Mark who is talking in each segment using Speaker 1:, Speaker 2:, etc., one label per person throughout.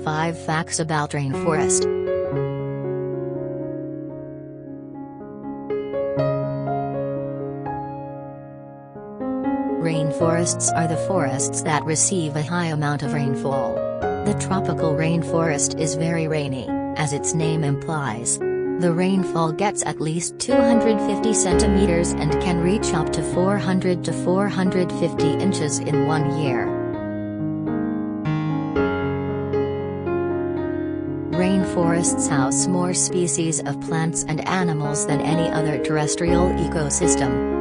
Speaker 1: 5 Facts about Rainforest. Rainforests are the forests that receive a high amount of rainfall. The tropical rainforest is very rainy, as its name implies. The rainfall gets at least 250 centimeters and can reach up to 400 to 450 inches in 1 year. Rainforests house more species of plants and animals than any other terrestrial ecosystem.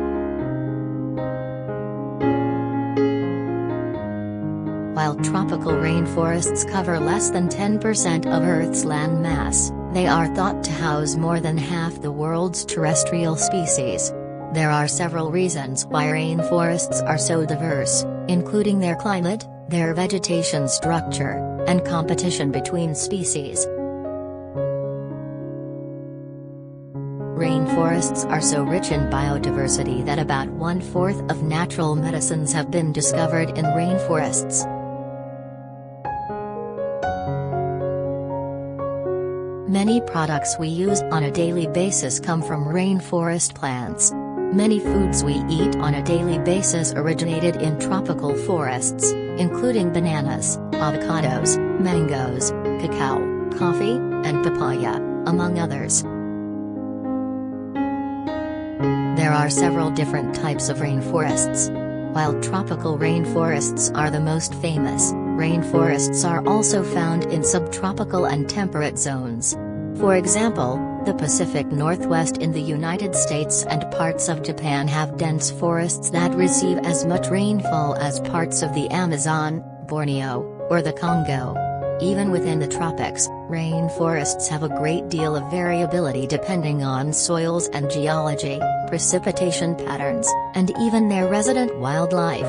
Speaker 1: While tropical rainforests cover less than 10% of Earth's land mass, they are thought to house more than half the world's terrestrial species. There are several reasons why rainforests are so diverse, including their climate, their vegetation structure, and competition between species. Rainforests are so rich in biodiversity that about 1/4 of natural medicines have been discovered in rainforests. Many products we use on a daily basis come from rainforest plants. Many foods we eat on a daily basis originated in tropical forests, including bananas, avocados, mangoes, cacao, coffee, and papaya, among others. There are several different types of rainforests. While tropical rainforests are the most famous, rainforests are also found in subtropical and temperate zones. For example, the Pacific Northwest in the United States and parts of Japan have dense forests that receive as much rainfall as parts of the Amazon, Borneo, or the Congo. Even within the tropics, rainforests have a great deal of variability depending on soils and geology, precipitation patterns, and even their resident wildlife.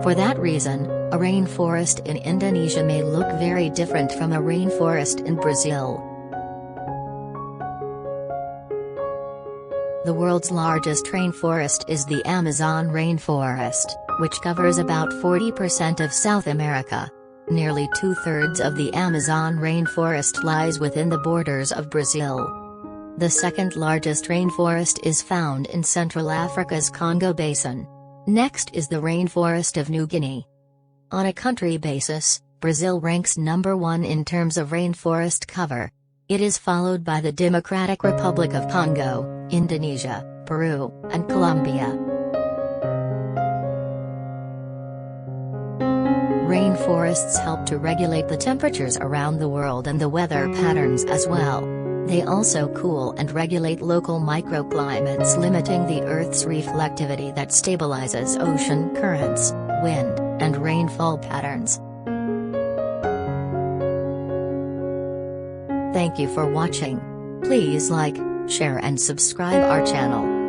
Speaker 1: For that reason, a rainforest in Indonesia may look very different from a rainforest in Brazil. The world's largest rainforest is the Amazon rainforest, which covers about 40% of South America. Nearly 2/3 of the Amazon rainforest lies within the borders of Brazil. The second largest rainforest is found in Central Africa's Congo Basin. Next is the rainforest of New Guinea. On a country basis, Brazil ranks number 1 in terms of rainforest cover. It is followed by the Democratic Republic of Congo, Indonesia, Peru, and Colombia. Rainforests help to regulate the temperatures around the world and the weather patterns as well. They also cool and regulate local microclimates, limiting the Earth's reflectivity that stabilizes ocean currents, wind, and rainfall patterns. Thank you for watching. Please like, share and subscribe our channel.